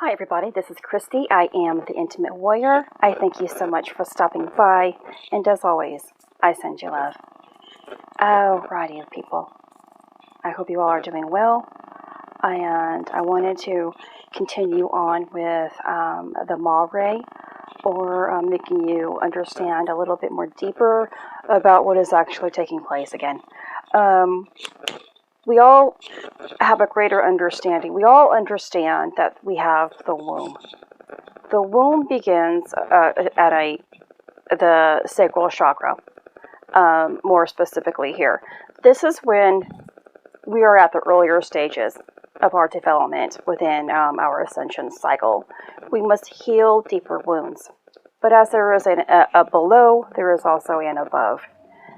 Hi everybody, this is Christy. I am the Intimate Warrior. I thank you so much for stopping by, and as always, I send you love. Alrighty people, I hope you all are doing well, and I wanted to continue on with the Mare, or making you understand a little bit more deeper about what is actually taking place again. We all have a greater understanding. We all understand that we have the womb. The womb begins at the sacral chakra, more specifically here. This is when we are at the earlier stages of our development within our ascension cycle. We must heal deeper wounds. But as there is a below, there is also an above.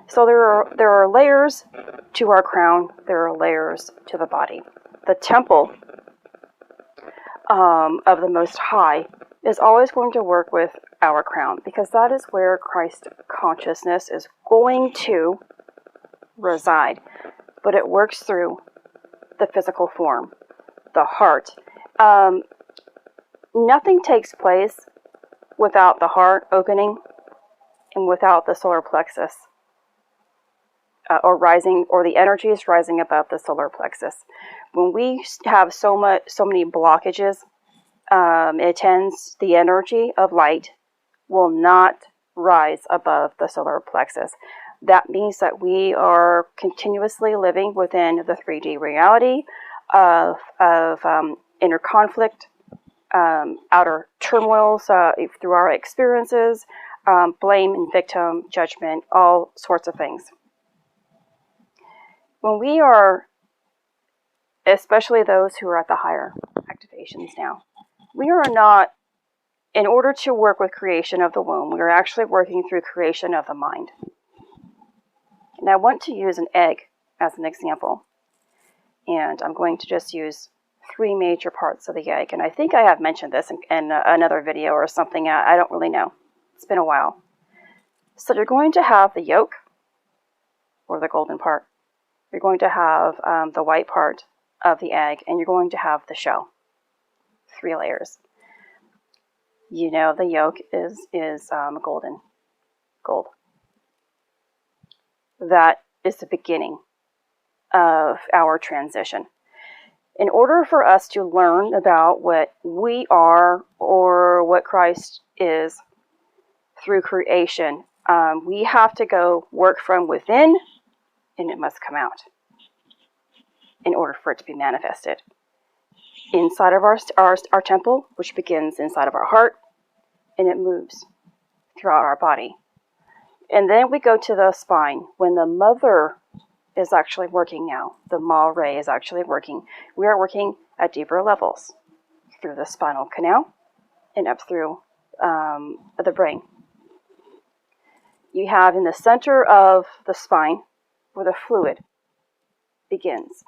So there are layers to our crown, there are layers to the body. The temple of the Most High is always going to work with our crown, because that is where Christ consciousness is going to reside. But it works through the physical form, the heart. Nothing takes place without the heart opening and without the solar plexus. Or the energies rising above the solar plexus. When we have so many blockages, it tends the energy of light will not rise above the solar plexus. That means that we are continuously living within the 3D reality of inner conflict, outer turmoils through our experiences, blame and victim, judgment, all sorts of things. When we are, especially those who are at the higher activations now, we are not, in order to work with creation of the womb, we are actually working through creation of the mind. And I want to use an egg as an example. And I'm going to just use 3 major parts of the egg. And I think I have mentioned this in another video or something. I don't really know. It's been a while. So you're going to have the yolk, or the golden part. You're going to have the white part of the egg, and you're going to have the shell. 3 layers. You know the yolk is golden. Gold. That is the beginning of our transition. In order for us to learn about what we are, or what Christ is through creation, we have to go work from within, and it must come out in order for it to be manifested. Inside of our temple, which begins inside of our heart, and it moves throughout our body. And then we go to the spine. When the mother is actually working now, the Mare is actually working, we are working at deeper levels through the spinal canal and up through the brain. You have in the center of the spine where the fluid begins.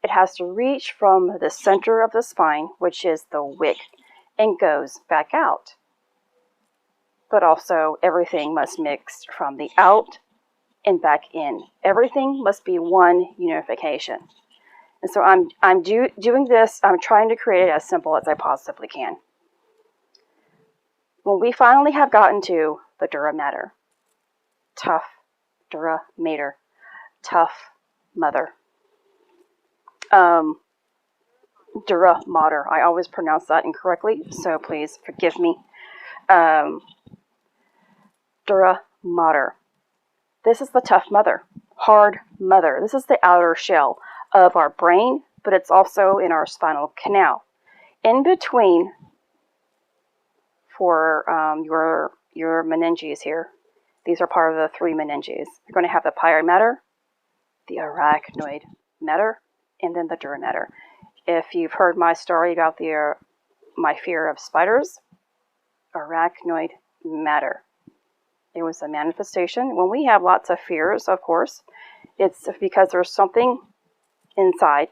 It has to reach from the center of the spine, which is the wick, and goes back out. But also everything must mix from the out and back in. Everything must be one unification. And so I'm doing this, I'm trying to create it as simple as I possibly can. When we finally have gotten to the Dura Mater, tough Dura Mater, tough mother. Dura Mater. I always pronounce that incorrectly, so please forgive me. Dura Mater. This is the tough mother, hard mother. This is the outer shell of our brain, but it's also in our spinal canal. In between, for your meninges here, these are part of the 3 meninges. You're going to have the pyrite matter, the arachnoid matter, and then the Dura Mater. If you've heard my story about my fear of spiders, arachnoid matter. It was a manifestation. When we have lots of fears, of course, it's because there's something inside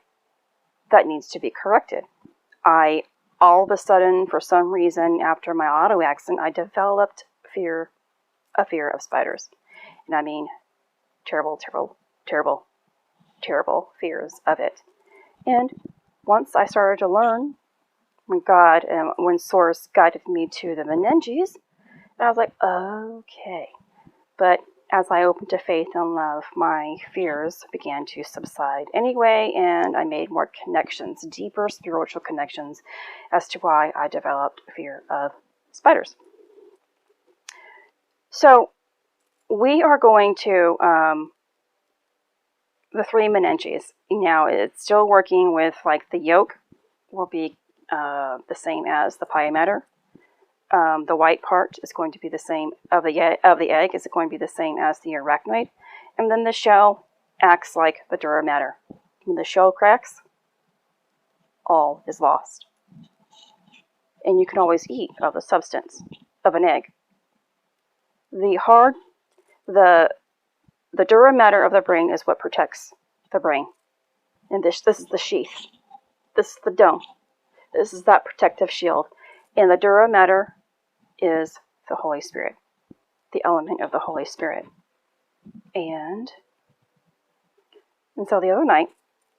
that needs to be corrected. All of a sudden, for some reason, after my auto accident, I developed a fear of spiders. And I mean, terrible, terrible, terrible, terrible fears of it. And once I started to learn when Source guided me to the Meninges, I was like, okay. But as I opened to faith and love, my fears began to subside anyway, and I made more connections, deeper spiritual connections, as to why I developed fear of spiders. So we are going to the Three Meninges. Now it's still working with, like, the yolk will be the same as the Dura Mater. The white part is going to be the same of the egg is going to be the same as the arachnoid, and then the shell acts like the Dura Mater. When the shell cracks, all is lost, and you can always eat of the substance of an egg. The Dura Mater of the brain is what protects the brain, and this is the sheath. This is the dome. This is that protective shield, and the Dura Mater is the Holy Spirit, the element of the Holy Spirit. And so the other night,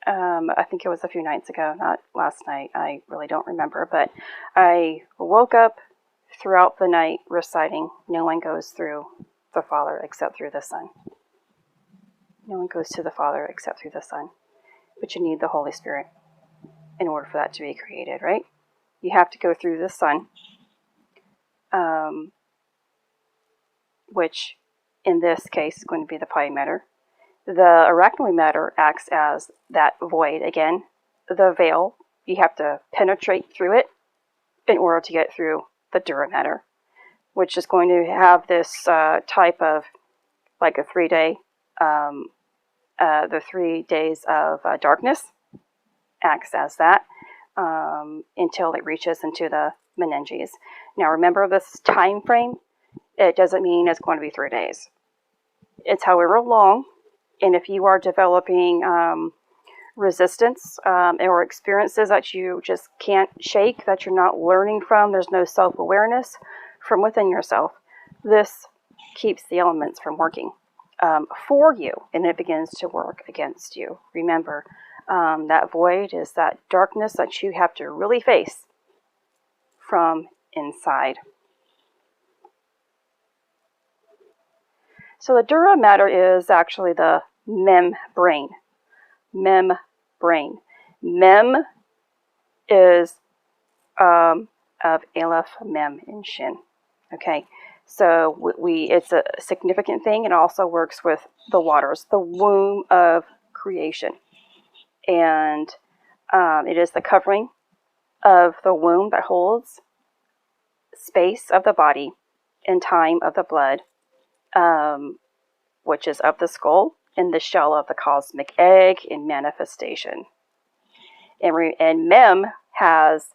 I think it was a few nights ago, not last night, I really don't remember, but I woke up throughout the night reciting, no one goes through the Father except through the Son. No one goes to the Father except through the Son. But you need the Holy Spirit in order for that to be created, right? You have to go through the Son, which in this case is going to be the Dura Mater. The arachnoid matter acts as that void again, the veil. You have to penetrate through it in order to get through the Dura Mater, which is going to have this type of, like, a 3-day, the 3 days of darkness acts as that until it reaches into the Meninges. Now remember, this time frame, it doesn't mean it's going to be 3 days. It's however long, and if you are developing resistance or experiences that you just can't shake, that you're not learning from, there's no self-awareness from within yourself, this keeps the elements from working for you, and it begins to work against you. Remember, that void is that darkness that you have to really face from inside. So the Dura Mater is actually the membrane. Membrane. Mem is of Aleph, Mem, and Shin. Okay, so it's a significant thing. It also works with the waters, the womb of creation. And it is the covering of the womb that holds space of the body and time of the blood, which is of the skull, and the shell of the cosmic egg in manifestation. And mem has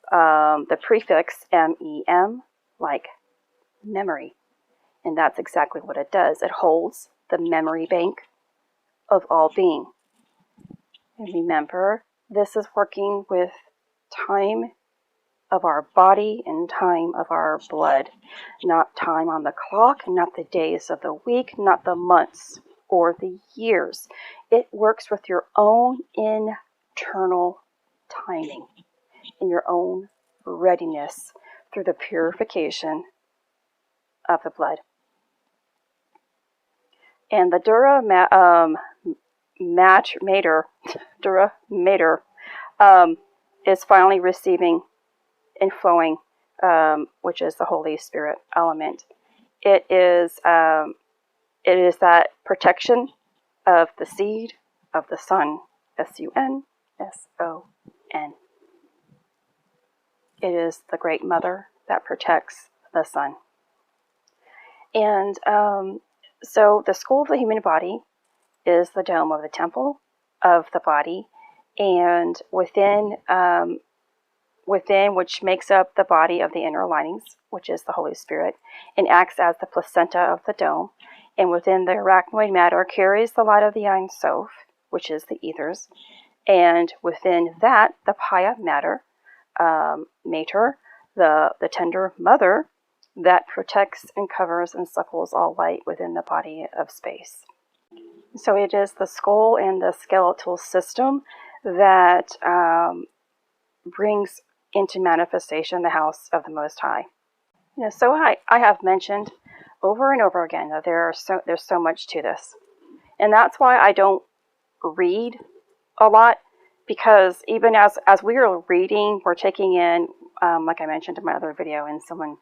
the prefix mem, like memory. And that's exactly what it does. It holds the memory bank of all being. And remember, this is working with time of our body and time of our blood. Not time on the clock, not the days of the week, not the months or the years. It works with your own internal timing and your own readiness through the purification of the blood. And the Dura Mater is finally receiving and flowing, which is the Holy Spirit element. It is that protection of the seed of the Son, SUNSON. It is the Great Mother that protects the Son. And so the skull of the human body is the dome of the temple of the body, and within which makes up the body of the inner linings, which is the Holy Spirit, and acts as the placenta of the dome. And within the arachnoid matter carries the light of the Ein Sof, which is the ethers. And within that, the Dura Mater, the tender mother that protects and covers and suckles all light within the body of space. So it is the skull and the skeletal system that brings into manifestation the house of the Most High. So I have mentioned over and over again that there's so much to this. And that's why I don't read a lot, because even as we are reading, we're taking in, like I mentioned in my other video, and someone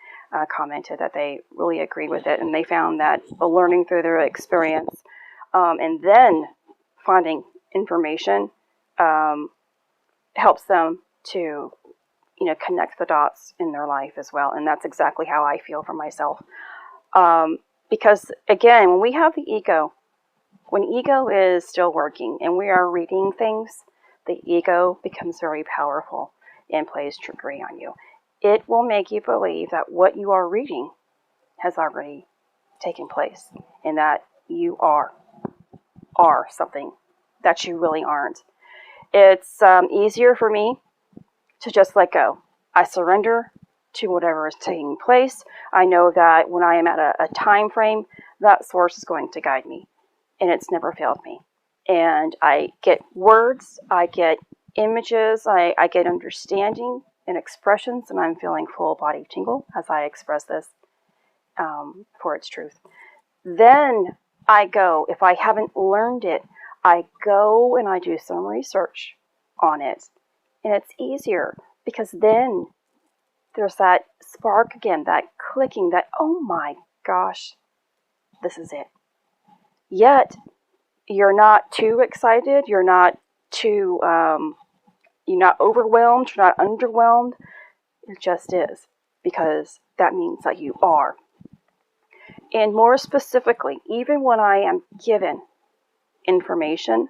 commented that they really agree with it, and they found that learning through their experience and then finding information helps them to connect the dots in their life as well. And that's exactly how I feel for myself. Because again, when we have the ego, when ego is still working and we are reading things, the ego becomes very powerful and plays trickery on you. It will make you believe that what you are reading has already taken place and that you are something that you really aren't. It's easier for me to just let go. I surrender to whatever is taking place. I know that when I am at a time frame, that source is going to guide me, and it's never failed me. And I get words, I get images, I get understanding and expressions, and I'm feeling full body tingle as I express this for its truth. Then I go, if I haven't learned it, I go and I do some research on it. And it's easier because then there's that spark again, that clicking, that, oh my gosh, this is it. Yet, you're not too excited, you're not too, you're not overwhelmed, you're not underwhelmed. It just is, because that means that you are. And more specifically, even when I am given information,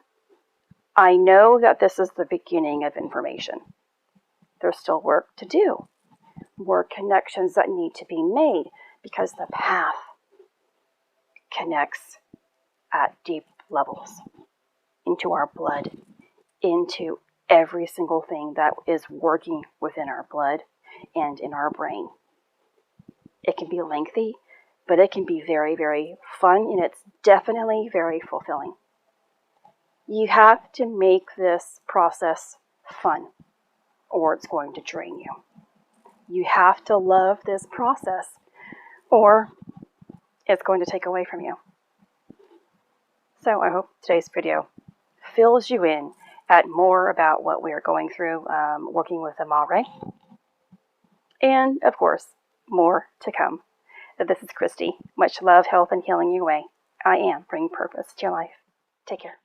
I know that this is the beginning of information. There's still work to do, more connections that need to be made, because the path connects at deep levels into our blood, into every single thing that is working within our blood and in our brain. It can be lengthy, but it can be very, very fun, and it's definitely very fulfilling. You have to make this process fun, or it's going to drain you. You have to love this process, or it's going to take away from you. So I hope today's video fills you in at more about what we are going through working with the Mare. And, of course, more to come. This is Christy. Much love, health, and healing your way. I am bringing purpose to your life. Take care.